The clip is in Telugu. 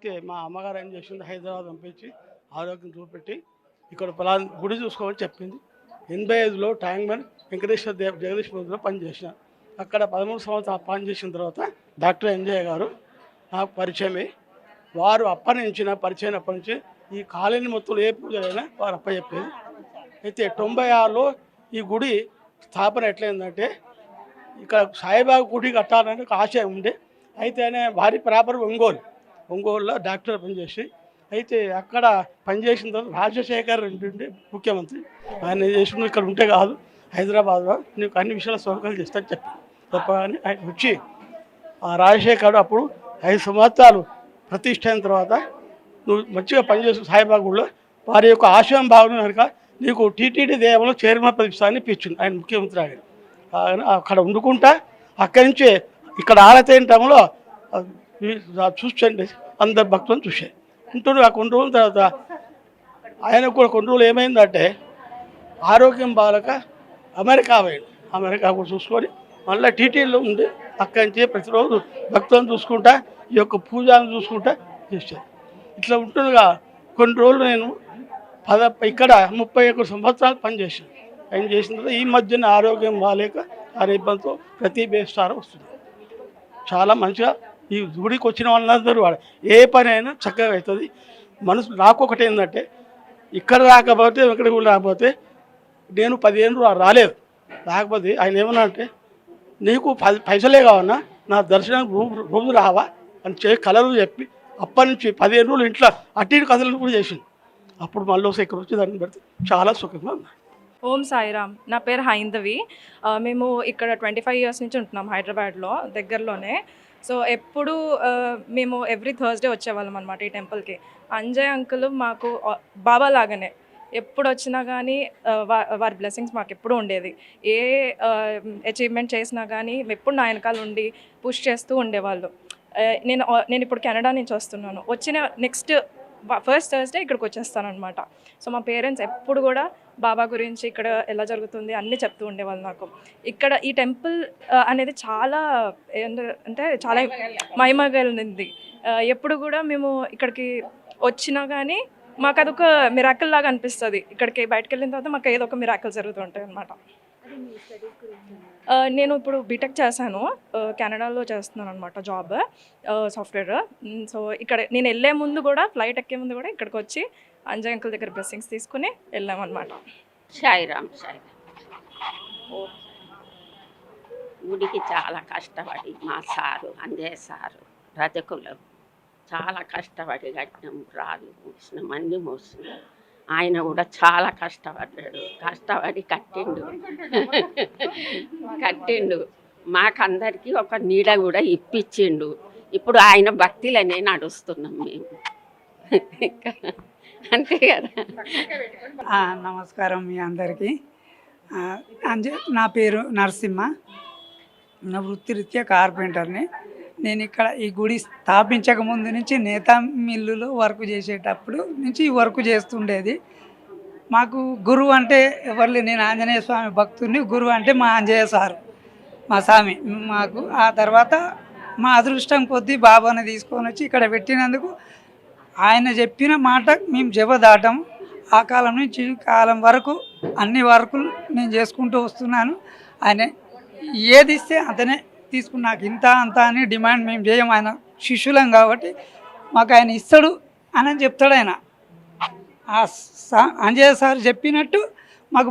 అందుకే మా అమ్మగారు ఏం చేసింది, హైదరాబాద్ పంపించి ఆరోగ్యం చూపెట్టి ఇక్కడ పలానా గుడి చూసుకోమని చెప్పింది. 85లో ట్యాంక్ బండ్ వెంకటేశ్వర జగదీష్ మందిలో పనిచేసిన. అక్కడ 13 సంవత్సరాలు పనిచేసిన తర్వాత డాక్టర్ ఎంజయ్య గారు నాకు పరిచయమై వారు పరిచయం అప్పటి నుంచి ఈ కాలనీ మొత్తం ఏ పూజలైనా వారు అప్పచెప్పేది. అయితే 96లో ఈ గుడి స్థాపన ఎట్లయిందంటే, ఇక్కడ సాయిబాబా గుడి కట్టాలని ఒక ఆశయం ఉండే. అయితే ఆయన భారీ ప్రాపర్ ఒంగోలులో డాక్టర్ పనిచేసి, అయితే అక్కడ పనిచేసిన తర్వాత రాజశేఖర్ ఉండే ముఖ్యమంత్రి. ఆయన చేసిన ఇక్కడ ఉంటే కాదు, హైదరాబాద్లో నీకు అన్ని విషయాల సౌకర్యాలు చేస్తాను చెప్పగానే ఆయన వచ్చి ఆ రాజశేఖర్ అప్పుడు 5 సంవత్సరాలు ప్రతిష్ట అయిన తర్వాత నువ్వు మంచిగా పనిచేసిన సాయిబాబా గుడిలో వారి యొక్క ఆశయం బాగుంది కనుక నీకు టీటీడీ దేవంలో చైర్మన్ ప్రతిష్టాన్ని ఇప్పించింది ఆయన ముఖ్యమంత్రి. ఆయన అక్కడ వండుకుంటా అక్కడి నుంచి ఇక్కడ ఆరతేంటంలో చూసండి అందరు భక్తులను చూసే ఉంటున్నారు. ఆ కొన్ని రోజుల తర్వాత ఆయనకు కూడా కొన్ని రోజులు ఏమైందంటే ఆరోగ్యం బాగాలేక అమెరికా పోయాడు. అమెరికా కూడా చూసుకొని మళ్ళీ టీటీడీలో ఉండి అక్కడి నుంచి ప్రతిరోజు భక్తులను చూసుకుంటా ఈ యొక్క పూజను చూసుకుంటా చేశాను. ఇట్లా ఉంటుండగా కొన్ని రోజులు నేను ఇక్కడ 31 సంవత్సరాలు పనిచేసాను. ఆయన చేసిన తర్వాత ఈ మధ్యన ఆరోగ్యం బాగాలేక ఆ ఇబ్బందితో ప్రతి బేస్టారం వస్తుంది. చాలా మంచిగా ఈ గుడికి వచ్చిన వాళ్ళందరూ వాడు ఏ పని అయినా చక్కగా అవుతుంది. మనసు నాకు ఒకటి ఏంటంటే, ఇక్కడ రాకపోతే వెంకటగిరి రాకపోతే నేను 10 ఏళ్ళు రాలేదు. రాకపోతే ఆయన ఏమన్నా అంటే, నీకు పైసలే కావన్నా నా దర్శనానికి రోజు రావా అని కలలు చెప్పి అప్పటి నుంచి 15 రోజులు ఇంట్లో అటు ఇటు కథలు కూడా చేసింది. అప్పుడు మళ్ళీ ఇక్కడ వచ్చి దాన్ని పెడితే చాలా సుఖంగా ఉన్నాయి. ఓం సాయిరామ్. నా పేరు హైందవి. మేము ఇక్కడ 25 ఇయర్స్ నుంచి ఉంటున్నాం హైదరాబాద్లో దగ్గరలోనే. సో ఎప్పుడు మేము ఎవ్రీ థర్స్డే వచ్చేవాళ్ళం అనమాట ఈ టెంపుల్కి. అంజయ్ అంకుల్ మాకు బాబా లాగానే ఎప్పుడు వచ్చినా కానీ వారి బ్లెస్సింగ్స్ మాకు ఎప్పుడు ఉండేది. ఏ అచీవ్మెంట్ చేసినా కానీ ఎప్పుడు నా వెనకాల ఉండి పుష్ చేస్తూ ఉండేవాళ్ళు. నేను ఇప్పుడు కెనడా నుంచి వస్తున్నాను. వచ్చిన నెక్స్ట్ ఫస్ట్ థర్స్డే ఇక్కడికి వచ్చేస్తాను అనమాట. సో మా పేరెంట్స్ ఎప్పుడు కూడా బాబా గురించి ఇక్కడ ఎలా జరుగుతుంది అన్నీ చెప్తూ ఉండేవాళ్ళు నాకు. ఇక్కడ ఈ టెంపుల్ అనేది చాలా అంటే చాలా మహిమగలిగింది. ఎప్పుడు కూడా మేము ఇక్కడికి వచ్చినా కానీ మాకు అదొక మిరాకిల్ లాగా అనిపిస్తుంది. ఇక్కడికి బయటకు వెళ్ళిన తర్వాత మాకు ఏదో ఒక మిరాకిల్ జరుగుతుంటాయి అనమాట. నేను ఇప్పుడు బీటెక్ చేశాను, కెనడాలో చేస్తున్నాను అనమాట జాబ్, సాఫ్ట్వేర్. సో ఇక్కడ నేను వెళ్ళే ముందు కూడా ఫ్లైట్ ఎక్కే ముందు కూడా ఇక్కడికి వచ్చి అంజయ్ అంకుల్ దగ్గర బ్లెస్సింగ్స్ తీసుకుని వెళ్ళామన్నమాట. సాయిరామ్. గుడికి చాలా కష్టపడి మా సారు అంజయ్య సారు రజకులు చాలా కష్టపడి కట్టినాం. రాళ్ళు మోసినాం, అన్నీ మోసినాం. ఆయన కూడా చాలా కష్టపడ్డాడు. కష్టపడి కట్టిండు. మాకందరికీ ఒక నీడ కూడా ఇప్పించిండు. ఇప్పుడు ఆయన భక్తిలోనే నడుస్తున్నాం మేము. అంతే కదా. నమస్కారం మీ అందరికీ. నా పేరు నరసింహ. నా వృత్తిరీత్యా కార్పెంటర్ని. నేను ఇక్కడ ఈ గుడి స్థాపించక ముందు నుంచి నేతా మిల్లులో వర్క్ చేసేటప్పుడు నుంచి ఈ వర్క్ చేస్తుండేది. మాకు గురువు అంటే ఎవరు, నేను ఆంజనేయ స్వామి భక్తుడిని. గురువు అంటే మా ఆంజనేయ సారు, మా స్వామి మాకు. ఆ తర్వాత మా అదృష్టం కొద్దీ బాబాని తీసుకొని వచ్చి ఇక్కడ పెట్టినందుకు ఆయన చెప్పిన మాట మేము జవదాటం. ఆ కాలం నుంచి ఈ కాలం వరకు అన్ని వర్కులు నేను చేసుకుంటూ వస్తున్నాను. ఆయన ఏది ఇస్తే అతనే తీసుకుని నాకు ఇంత అంత అని డిమాండ్ మేము చేయం. ఆయన శిష్యులం కాబట్టి మాకు ఆయన ఇస్తాడు అని చెప్తాడు ఆయన. అంజయ్య సార్ చెప్పినట్టు మాకు